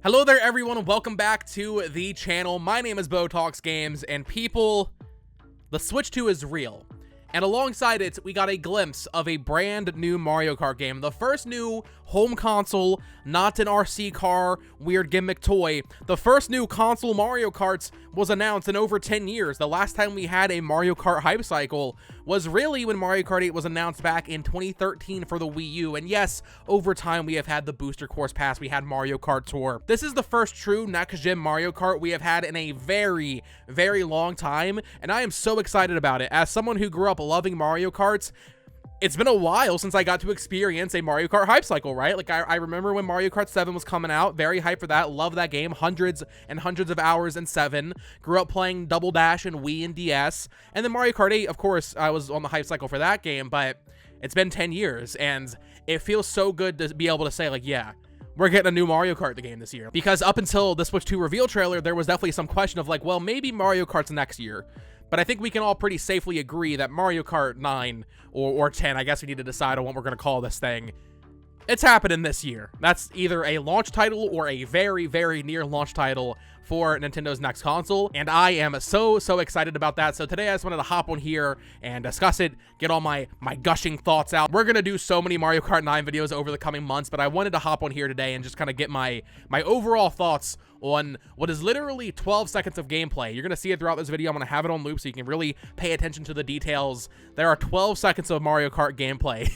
Hello there everyone and welcome back to the channel. My name is Talks Games, and people, the Switch 2 is real. And alongside it, we got a glimpse of a brand new Mario Kart game. The first new home console, not an RC car, weird gimmick toy. The first new console Mario Karts was announced in over 10 years. The last time we had a Mario Kart hype cycle was really when Mario Kart 8 was announced back in 2013 for the Wii U. And yes, over time we have had the Booster Course Pass, we had Mario Kart Tour. This is the first true next-gen Mario Kart we have had in a very, very long time, and I am so excited about it. As someone who grew up loving Mario Karts, it's been a while since I got to experience a Mario Kart hype cycle, right? Like, I remember when Mario Kart 7 was coming out, very hyped for that, love that game, hundreds and hundreds of hours in 7, grew up playing Double Dash and Wii and DS, and then Mario Kart 8, of course, I was on the hype cycle for that game, but it's been 10 years, and it feels so good to be able to say, like, yeah, we're getting a new Mario Kart the game this year. Because up until the Switch 2 reveal trailer, there was definitely some question of like, well, maybe Mario Kart's next year. But I think we can all pretty safely agree that Mario Kart 9 or 10, I guess we need to decide on what we're going to call this thing, it's happening this year. That's either a launch title or a very, very near launch title for Nintendo's next console, and I am so excited about that. So today I just wanted to hop on here and discuss it, get all my gushing thoughts out. We're gonna do so many Mario Kart 9 videos over the coming months, but I wanted to hop on here today and just kind of get my overall thoughts on what is literally 12 seconds of gameplay. You're gonna see it throughout this video. I'm gonna have it on loop so you can really pay attention to the details. There are 12 seconds of Mario Kart gameplay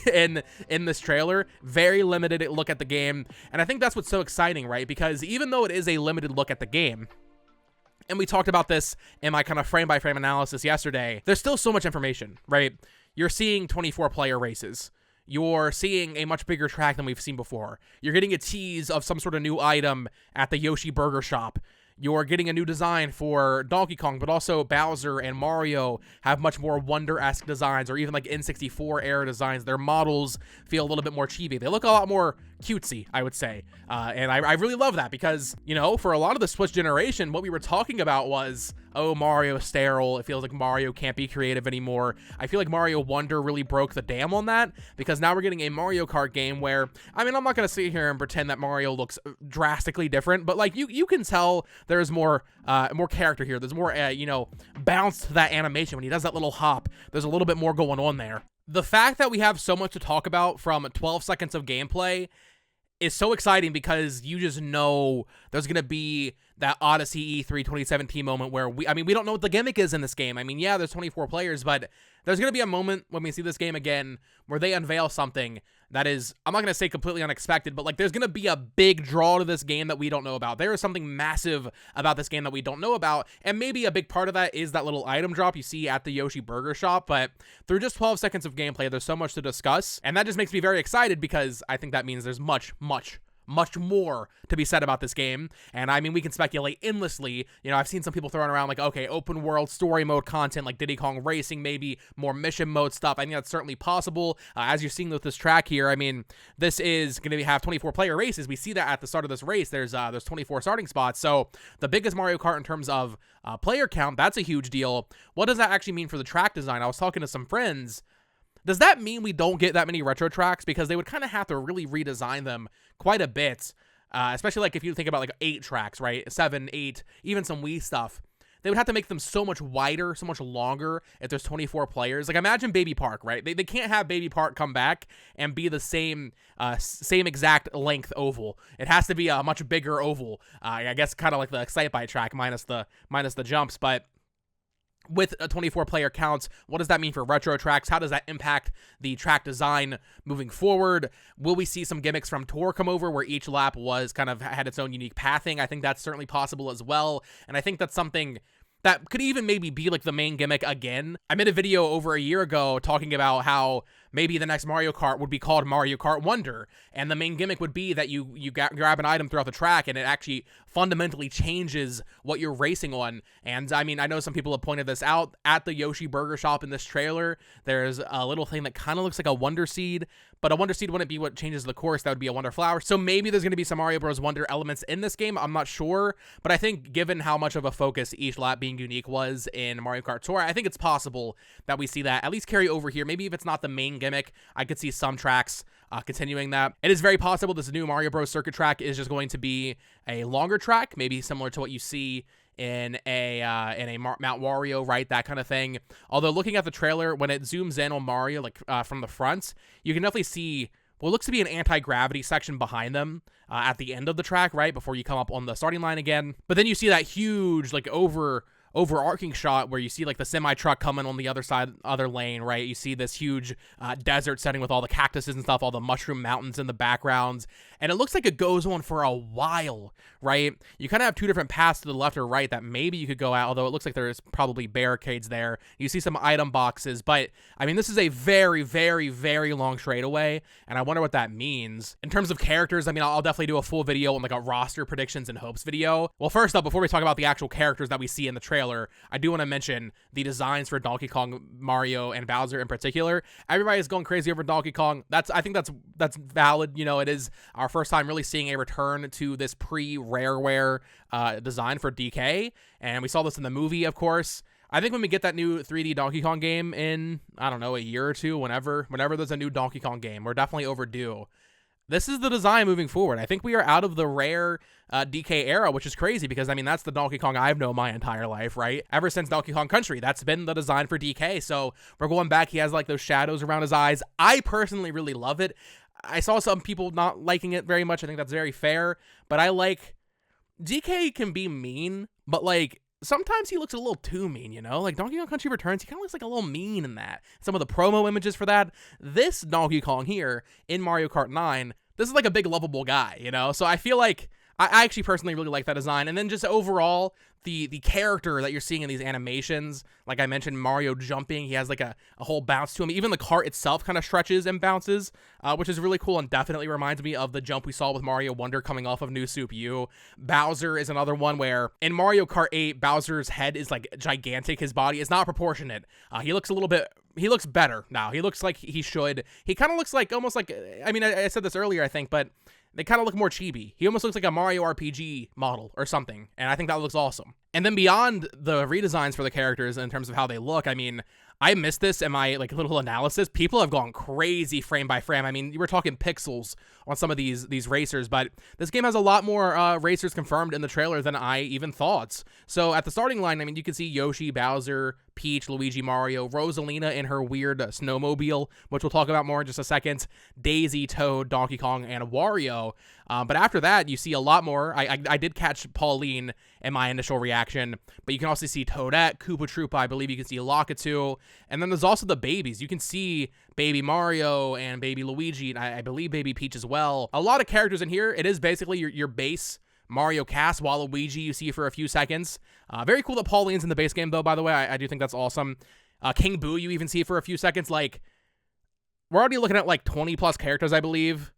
in this trailer. Very limited look at the game, and I think that's what's so exciting, right? Because even though it is a limited look at the game, and we talked about this in my kind of frame-by-frame analysis yesterday, there's still so much information, right? You're seeing 24-player races. You're seeing a much bigger track than we've seen before. You're getting a tease of some sort of new item at the Yoshi Burger Shop. You're getting a new design for Donkey Kong, but also Bowser and Mario have much more Wonder-esque designs, or even like N64 era designs. Their models feel a little bit more chibi. They look a lot more cutesy, I would say. And I really love that because, you know, for a lot of the Switch generation, what we were talking about was, oh, Mario's sterile. It feels like Mario can't be creative anymore. I feel like Mario Wonder really broke the dam on that, because now we're getting a Mario Kart game where, I mean, I'm not going to sit here and pretend that Mario looks drastically different, but like you can tell there's more character here. There's more, you know, bounce to that animation. When he does that little hop, there's a little bit more going on there. The fact that we have so much to talk about from 12 seconds of gameplay is so exciting, because you just know there's going to be that Odyssey E3 2017 moment where we don't know what the gimmick is in this game. I mean, yeah, there's 24 players, but there's going to be a moment when we see this game again where they unveil something that is, I'm not going to say completely unexpected, but like there's going to be a big draw to this game that we don't know about. There is something massive about this game that we don't know about, and maybe a big part of that is that little item drop you see at the Yoshi Burger Shop, but through just 12 seconds of gameplay, there's so much to discuss, and that just makes me very excited, because I think that means there's much more to be said about this game. And I mean, we can speculate endlessly. You know, I've seen some people throwing around like, okay, open world story mode content like Diddy Kong Racing, maybe more mission mode stuff. I think that's certainly possible. As you're seeing with this track here, I mean, this is going to have 24 player races. We see that at the start of this race, there's 24 starting spots. So the biggest Mario Kart in terms of player count, that's a huge deal. What does that actually mean for the track design? I was talking to some friends. Does that mean we don't get that many retro tracks? Because they would kind of have to really redesign them quite a bit, especially like if you think about like 8 tracks, right? 7, 8, even some Wii stuff. They would have to make them so much wider, so much longer if there's 24 players. Like imagine Baby Park, right? They can't have Baby Park come back and be the same exact length oval. It has to be a much bigger oval. I guess kind of like the Excite-Bike track minus the jumps, but with a 24-player counts, what does that mean for retro tracks? How does that impact the track design moving forward? Will we see some gimmicks from Tour come over where each lap was kind of had its own unique pathing? I think that's certainly possible as well, and I think that's something that could even maybe be like the main gimmick again. I made a video over a year ago talking about how maybe the next Mario Kart would be called Mario Kart Wonder, and the main gimmick would be that you grab an item throughout the track and it actually fundamentally changes what you're racing on. And I mean, I know some people have pointed this out at the Yoshi Burger Shop in this trailer. There's a little thing that kind of looks like a Wonder Seed, but a Wonder Seed wouldn't be what changes the course. That would be a Wonder Flower. So maybe there's going to be some Mario Bros. Wonder elements in this game. I'm not sure, but I think given how much of a focus each lap being unique was in Mario Kart Tour, I think it's possible that we see that at least carry over here. Maybe if it's not the main gimmick, I could see some tracks continuing that. It is very possible this new Mario Bros. Circuit track is just going to be a longer track, maybe similar to what you see in a Mount Wario, right? That kind of thing. Although looking at the trailer, when it zooms in on Mario, like from the front, you can definitely see what looks to be an anti-gravity section behind them at the end of the track, right? Before you come up on the starting line again. But then you see that huge, like, overarching shot where you see like the semi truck coming on the other lane, right? You see this huge desert setting with all the cactuses and stuff, all the mushroom mountains in the backgrounds, and it looks like it goes on for a while, right? You kind of have two different paths to the left or right that maybe you could go out, although it looks like there's probably barricades there. You see some item boxes, but I mean, this is a very, very, very long straightaway, and I wonder what that means. In terms of characters, I mean, I'll definitely do a full video on like a roster predictions and hopes video. Well, first up, before we talk about the actual characters that we see in the trailer, I do want to mention the designs for Donkey Kong, Mario, and Bowser in particular. Everybody is going crazy over Donkey Kong. I think that's valid. You know, it is our first time really seeing a return to this pre-Rareware design for DK, and we saw this in the movie, of course. I think when we get that new 3D Donkey Kong game in, I don't know, a year or two, whenever there's a new Donkey Kong game, we're definitely overdue. This is the design moving forward. I think we are out of the rare DK era, which is crazy because, I mean, that's the Donkey Kong I've known my entire life, right? Ever since Donkey Kong Country, that's been the design for DK. So we're going back. He has like those shadows around his eyes. I personally really love it. I saw some people not liking it very much. I think that's very fair, but I like DK can be mean, but like sometimes he looks a little too mean, you know? Like Donkey Kong Country Returns, he kind of looks like a little mean in that. Some of the promo images for that. This Donkey Kong here in Mario Kart 9, this is like a big lovable guy, you know? So I feel like I actually personally really like that design. And then just overall, the character that you're seeing in these animations, like I mentioned, Mario jumping, he has like a whole bounce to him. Even the cart itself kind of stretches and bounces, which is really cool and definitely reminds me of the jump we saw with Mario Wonder coming off of New Soup U. Bowser is another one where in Mario Kart 8, Bowser's head is like gigantic. His body is not proportionate. He looks better now. He looks like he should. He kind of looks like, almost like, I mean, I said this earlier, I think, but they kind of look more chibi. He almost looks like a Mario RPG model or something, and I think that looks awesome. And then beyond the redesigns for the characters in terms of how they look, I mean, I missed this in my like little analysis. People have gone crazy frame by frame. I mean, you were talking pixels on some of these racers, but this game has a lot more racers confirmed in the trailer than I even thought. So at the starting line, I mean, you can see Yoshi, Bowser, Peach, Luigi, Mario, Rosalina in her weird snowmobile, which we'll talk about more in just a second, Daisy, Toad, Donkey Kong, and Wario. But after that, you see a lot more. I did catch Pauline in my initial reaction, but you can also see Toadette, Koopa Troopa, I believe you can see Lakitu, and then there's also the babies. You can see Baby Mario and Baby Luigi, and I believe Baby Peach as well. A lot of characters in here. It is basically your base Mario cast. Waluigi you see for a few seconds. Very cool that Pauline's in the base game, though, by the way. I do think that's awesome. King Boo you even see for a few seconds. Like, we're already looking at like 20 plus characters, I believe.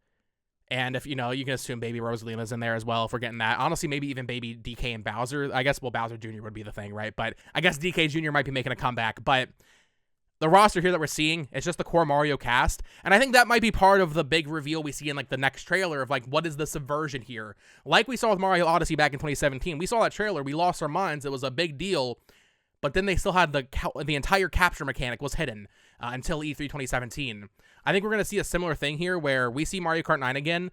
And if, you know, you can assume Baby Rosalina's in there as well if we're getting that. Honestly, maybe even Baby DK and Bowser. I guess, well, Bowser Jr. would be the thing, right? But I guess DK Jr. might be making a comeback. But the roster here that we're seeing is just the core Mario cast. And I think that might be part of the big reveal we see in like the next trailer of like, what is the subversion here? Like we saw with Mario Odyssey back in 2017. We saw that trailer. We lost our minds. It was a big deal. But then they still had the entire capture mechanic was hidden until E3 2017. I think we're going to see a similar thing here where we see Mario Kart 9 again.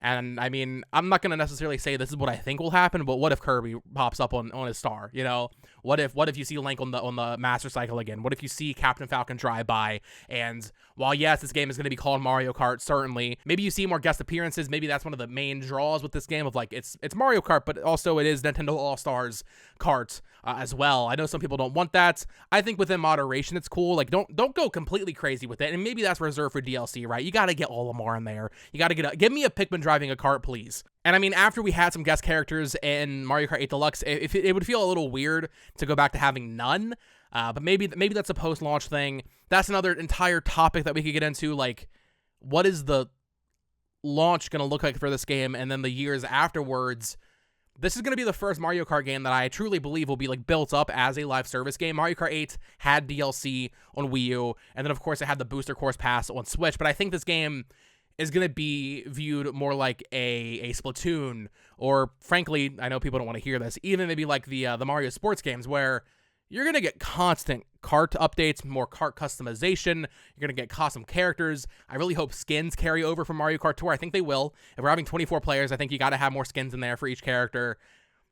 And I mean, I'm not going to necessarily say this is what I think will happen, but what if Kirby pops up on his star, you know? What if you see Link on the Master Cycle again? What if you see Captain Falcon drive by? And while yes, this game is going to be called Mario Kart, certainly, maybe you see more guest appearances. Maybe that's one of the main draws with this game of like, it's Mario Kart, but also it is Nintendo All-Stars Kart as well. I know some people don't want that. I think within moderation, it's cool. Like, don't go completely crazy with it. And maybe that's reserved for DLC, right? You got to get Olimar in there. You got to give me a Pikmin driving a kart, please. And I mean, after we had some guest characters in Mario Kart 8 Deluxe, it would feel a little weird to go back to having none. But maybe that's a post-launch thing. That's another entire topic that we could get into. Like, what is the launch going to look like for this game? And then the years afterwards. This is going to be the first Mario Kart game that I truly believe will be like built up as a live service game. Mario Kart 8 had DLC on Wii U. And then, of course, it had the Booster Course Pass on Switch. But I think this game is going to be viewed more like a Splatoon, or frankly, I know people don't want to hear this, even maybe like the Mario sports games where you're going to get constant cart updates, more cart customization. You're going to get custom characters. I really hope skins carry over from Mario Kart Tour. I think they will. If we're having 24 players, I think you got to have more skins in there for each character.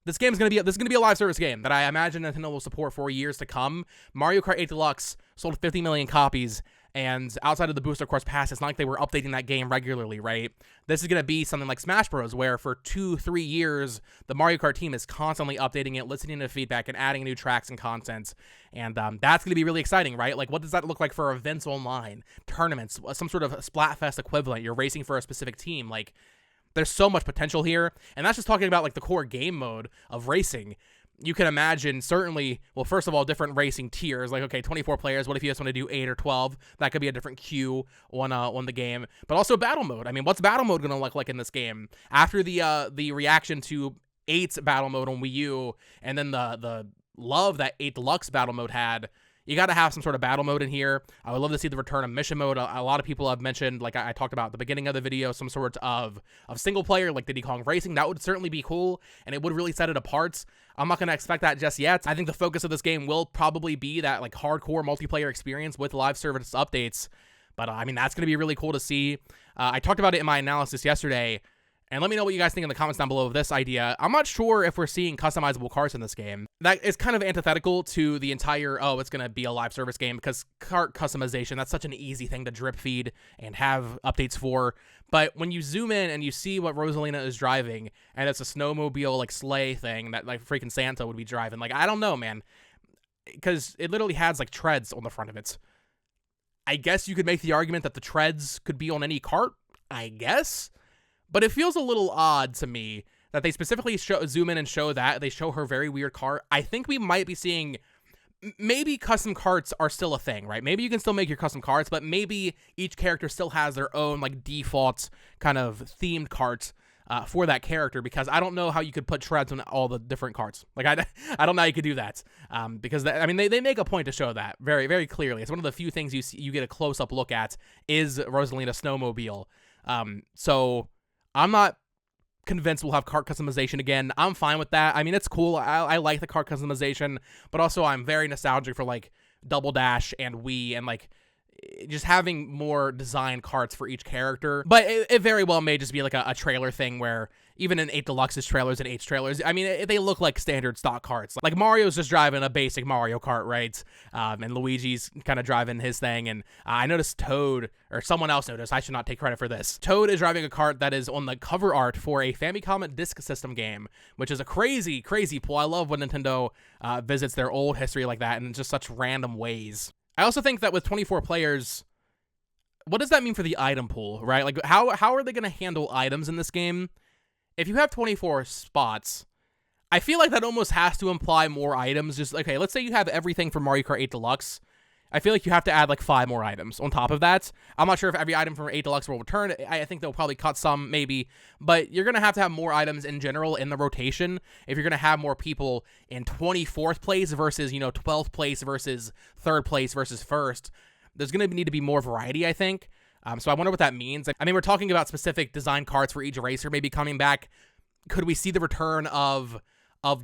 This is going to be a live service game that I imagine Nintendo will support for years to come. Mario Kart 8 Deluxe sold 50 million copies, and outside of the Booster Course Pass, it's not like they were updating that game regularly, right? This is going to be something like Smash Bros, where for 2-3 years, the Mario Kart team is constantly updating it, listening to feedback, and adding new tracks and content. And that's going to be really exciting, right? Like, what does that look like for events online, tournaments, some sort of Splatfest equivalent? You're racing for a specific team, like... There's so much potential here, and that's just talking about like the core game mode of racing. You can imagine certainly, well, first of all, different racing tiers. Like, okay, 24 players. What if you just want to do 8 or 12? That could be a different queue on the game. But also battle mode. I mean, what's battle mode going to look like in this game? After the reaction to 8's battle mode on Wii U, and then the love that 8 Deluxe battle mode had, you got to have some sort of battle mode in here. I would love to see the return of mission mode. A lot of people have mentioned, like I talked about at the beginning of the video, some sort of single player, like Diddy Kong Racing. That would certainly be cool, and it would really set it apart. I'm not going to expect that just yet. I think the focus of this game will probably be that like hardcore multiplayer experience with live service updates. But I mean, that's going to be really cool to see. I talked about it in my analysis yesterday. And let me know what you guys think in the comments down below of this idea. I'm not sure if we're seeing customizable carts in this game. That is kind of antithetical to the entire, oh, it's going to be a live service game, because cart customization, that's such an easy thing to drip feed and have updates for. But when you zoom in and you see what Rosalina is driving, and it's a snowmobile, like, sleigh thing that, like, freaking Santa would be driving. Like, I don't know, man. Because it literally has, like, treads on the front of it. I guess you could make the argument that the treads could be on any cart, I guess. But it feels a little odd to me that they specifically zoom in and show that. They show her very weird cart. I think we might be seeing... Maybe custom carts are still a thing, right? Maybe you can still make your custom carts, but maybe each character still has their own, like, default kind of themed cart for that character, because I don't know how you could put treads on all the different carts. Like, I don't know how you could do that, because, I mean, they make a point to show that very, very clearly. It's one of the few things you get a close-up look at is Rosalina's snowmobile. So... I'm not convinced we'll have cart customization again. I'm fine with that. I mean, it's cool. I like the cart customization, but also I'm very nostalgic for, like, Double Dash and Wii, and, like, just having more design carts for each character. But it very well may just be like a trailer thing, where even in 8 Deluxe's trailers and 8's trailers, I mean, they look like standard stock carts. Like, Mario's just driving a basic Mario Kart, right? And Luigi's kind of driving his thing. And I noticed Toad, or someone else noticed, I should not take credit for this. Toad is driving a cart that is on the cover art for a Famicom Disk System game, which is a crazy, crazy pull. I love when Nintendo visits their old history like that in just such random ways. I also think that with 24 players, what does that mean for the item pool, right? Like, how are they going to handle items in this game? If you have 24 spots, I feel like that almost has to imply more items. Just, okay, let's say you have everything for Mario Kart 8 Deluxe. I feel like you have to add, like, 5 more items on top of that. I'm not sure if every item from 8 Deluxe will return. I think they'll probably cut some, maybe. But you're going to have more items in general in the rotation if you're going to have more people in 24th place versus, 12th place versus 3rd place versus 1st. There's going to need to be more variety, I think. So I wonder what that means. I mean, we're talking about specific design carts for each racer maybe coming back. Could we see the return of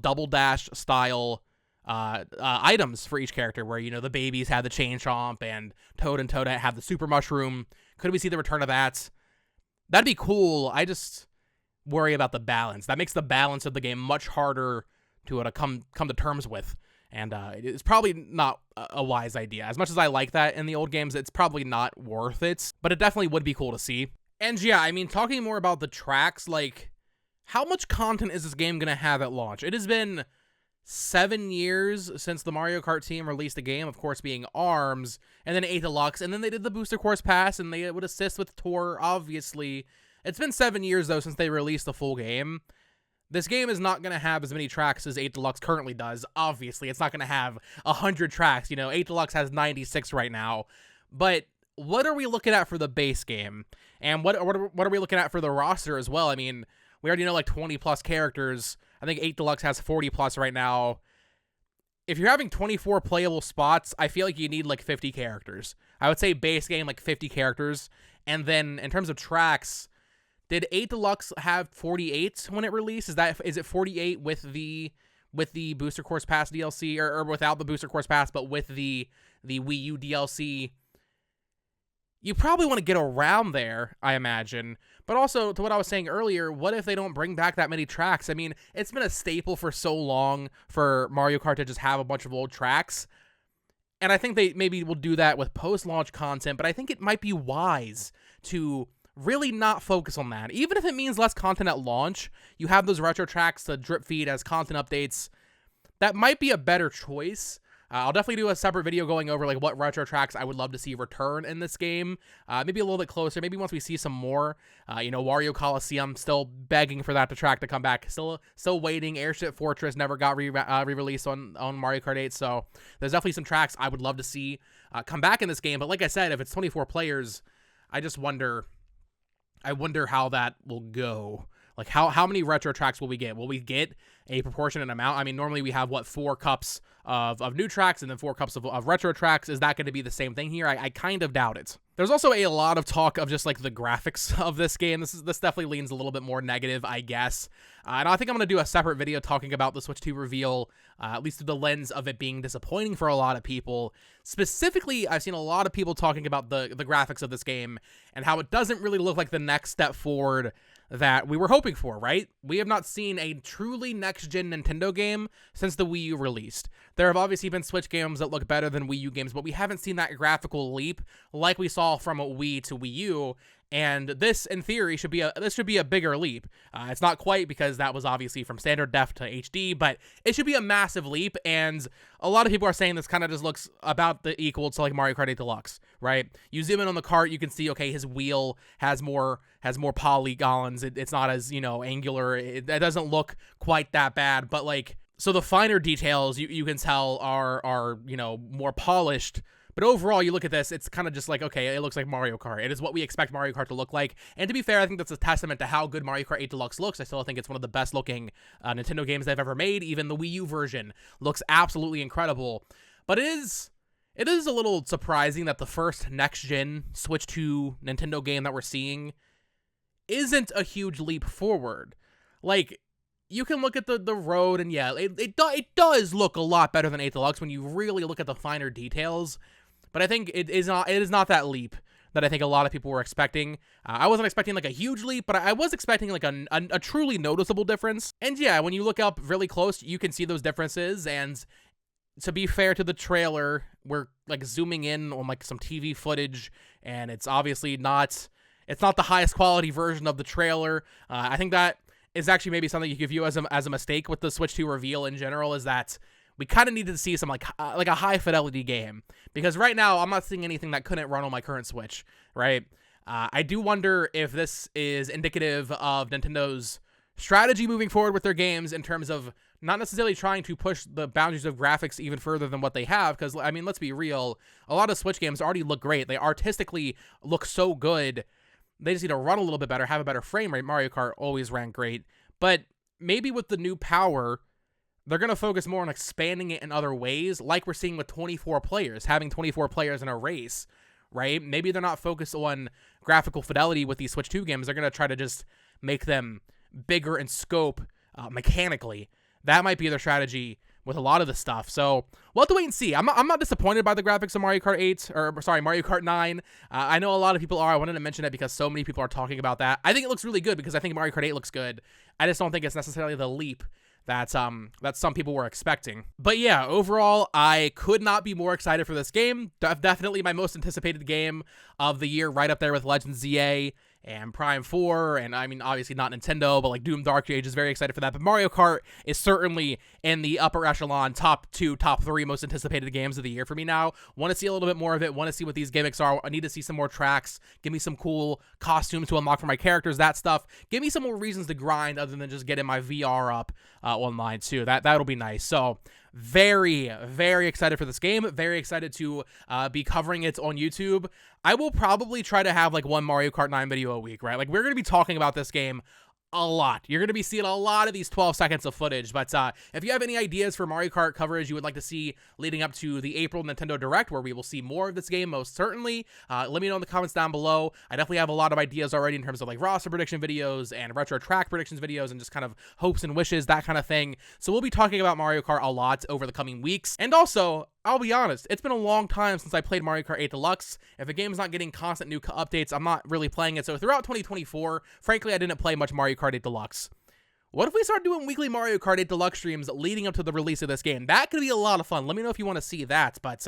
Double Dash style items for each character, where, the babies have the chain chomp and Toad and Toadette have the super mushroom? Could we see the return of that? That'd be cool. I just worry about the balance. That makes the balance of the game much harder to come to terms with. And it's probably not a wise idea. As much as I like that in the old games, it's probably not worth it. But it definitely would be cool to see. And yeah, I mean, talking more about the tracks, like, how much content is this game going to have at launch? It has been 7 years since the Mario Kart team released a game, of course, being ARMS, and then 8 Deluxe, and then they did the Booster Course Pass, and they would assist with Tour, obviously. It's been 7 years, though, since they released the full game. This game is not going to have as many tracks as 8 Deluxe currently does, obviously. It's not going to have 100 tracks. 8 Deluxe has 96 right now. But what are we looking at for the base game? And what are we looking at for the roster as well? I mean, we already know, like, 20-plus characters. I think 8 Deluxe has 40-plus right now. If you're having 24 playable spots, I feel like you need, like, 50 characters. I would say base game, like, 50 characters. And then, in terms of tracks, did 8 Deluxe have 48 when it released? Is it 48 with the with the Booster Course Pass DLC, or without the Booster Course Pass, but with the Wii U DLC, you probably want to get around there, I imagine. But also, to what I was saying earlier, what if they don't bring back that many tracks? I mean, it's been a staple for so long for Mario Kart to just have a bunch of old tracks. And I think they maybe will do that with post-launch content, but I think it might be wise to really not focus on that. Even if it means less content at launch, you have those retro tracks to drip feed as content updates. That might be a better choice. I'll definitely do a separate video going over like what retro tracks I would love to see return in this game. Maybe a little bit closer. Maybe once we see some more. Wario Coliseum, still begging for that track to come back. Still waiting. Airship Fortress never got re-released on Mario Kart 8. So there's definitely some tracks I would love to see come back in this game. But like I said, if it's 24 players, I just wonder. I wonder how that will go. Like, how many retro tracks will we get? Will we get a proportionate amount? I mean, normally we have, 4 cups of new tracks and then 4 cups of retro tracks. Is that going to be the same thing here? I kind of doubt it. There's also a lot of talk of just, like, the graphics of this game. This definitely leans a little bit more negative, I guess. And I think I'm going to do a separate video talking about the Switch 2 reveal, at least through the lens of it being disappointing for a lot of people. Specifically, I've seen a lot of people talking about the graphics of this game and how it doesn't really look like the next step forward that we were hoping for, right? We have not seen a truly next-gen Nintendo game since the Wii U released. There have obviously been Switch games that look better than Wii U games, but we haven't seen that graphical leap like we saw from Wii to Wii U, and this, in theory, should be a bigger leap. It's not quite, because that was obviously from standard def to HD, but it should be a massive leap, and a lot of people are saying this kind of just looks about the equal to like Mario Kart 8 Deluxe, right? You zoom in on the cart, you can see, okay, his wheel has more polygons. It's not as, angular. It doesn't look quite that bad, but like, so the finer details you can tell are more polished. But overall, you look at this, it's kind of just like, okay, it looks like Mario Kart. It is what we expect Mario Kart to look like. And to be fair, I think that's a testament to how good Mario Kart 8 Deluxe looks. I still think it's one of the best looking Nintendo games they've ever made. Even the Wii U version looks absolutely incredible. But it is a little surprising that the first next-gen Switch 2 Nintendo game that we're seeing isn't a huge leap forward. Like, you can look at the road, and yeah, it does look a lot better than 8 Deluxe when you really look at the finer details. But I think it is not that leap that I think a lot of people were expecting. I wasn't expecting like a huge leap, but I was expecting like a truly noticeable difference. And yeah, when you look up really close, you can see those differences. And to be fair to the trailer, we're like zooming in on like some TV footage, and it's obviously not the highest quality version of the trailer. I think that is actually maybe something you could view as a mistake with the Switch 2 reveal in general, is that we kind of needed to see some like a high fidelity game, because right now I'm not seeing anything that couldn't run on my current Switch, right? I do wonder if this is indicative of Nintendo's strategy moving forward with their games, in terms of not necessarily trying to push the boundaries of graphics even further than what they have. Because, I mean, let's be real, a lot of Switch games already look great. They artistically look so good. They just need to run a little bit better, have a better frame rate. Mario Kart always ran great. But maybe with the new power, they're going to focus more on expanding it in other ways, like we're seeing with 24 players, having 24 players in a race, right? Maybe they're not focused on graphical fidelity with these Switch 2 games. They're going to try to just make them bigger in scope mechanically. That might be their strategy with a lot of this stuff. So we'll have to wait and see. I'm not disappointed by the graphics of Mario Kart 8, Mario Kart 9. I know a lot of people are. I wanted to mention it because so many people are talking about that. I think it looks really good, because I think Mario Kart 8 looks good. I just don't think it's necessarily the leap that some people were expecting. But yeah, overall, I could not be more excited for this game. Definitely my most anticipated game of the year, right up there with Legends ZA and Prime 4, and I mean, obviously not Nintendo, but like Doom Dark Age is very excited for that. But Mario Kart is certainly in the upper echelon, top 2, top 3 most anticipated games of the year for me now. Want to see a little bit more of it, want to see what these gimmicks are. I need to see some more tracks, give me some cool costumes to unlock for my characters, that stuff. Give me some more reasons to grind other than just getting my VR up online too. That'll be nice. So very, very excited for this game. Very excited to be covering it on YouTube. I will probably try to have like one Mario Kart 9 video a week, right? Like, we're going to be talking about this game a lot. You're going to be seeing a lot of these 12 seconds of footage, but if you have any ideas for Mario Kart coverage you would like to see leading up to the April Nintendo Direct, where we will see more of this game most certainly, let me know in the comments down below. I definitely have a lot of ideas already in terms of like roster prediction videos and retro track predictions videos and just kind of hopes and wishes, that kind of thing. So we'll be talking about Mario Kart a lot over the coming weeks. And also, I'll be honest, it's been a long time since I played Mario Kart 8 Deluxe. If a game's not getting constant new updates, I'm not really playing it. So throughout 2024, frankly, I didn't play much Mario Kart 8 Deluxe. What if we start doing weekly Mario Kart 8 Deluxe streams leading up to the release of this game? That could be a lot of fun. Let me know if you want to see that. But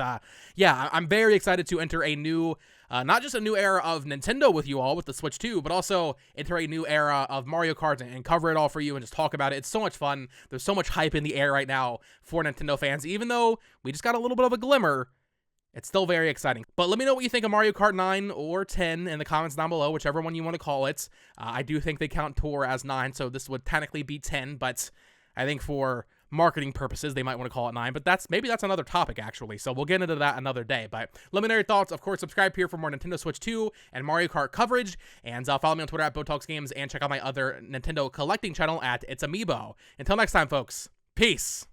yeah, I'm very excited to enter a new, not just a new era of Nintendo with you all with the Switch 2, but also enter a new era of Mario Kart and cover it all for you and just talk about it. It's so much fun. There's so much hype in the air right now for Nintendo fans, even though we just got a little bit of a glimmer. It's still very exciting. But let me know what you think of Mario Kart 9 or 10 in the comments down below, whichever one you want to call it. I do think they count Tour as 9, so this would technically be 10, but I think for marketing purposes, they might want to call it 9, but maybe that's another topic, actually, so we'll get into that another day. But let me know your thoughts. Of course, subscribe here for more Nintendo Switch 2 and Mario Kart coverage, and follow me on Twitter at BoTalksGames, and check out my other Nintendo collecting channel at It's Amiibo. Until next time, folks, peace!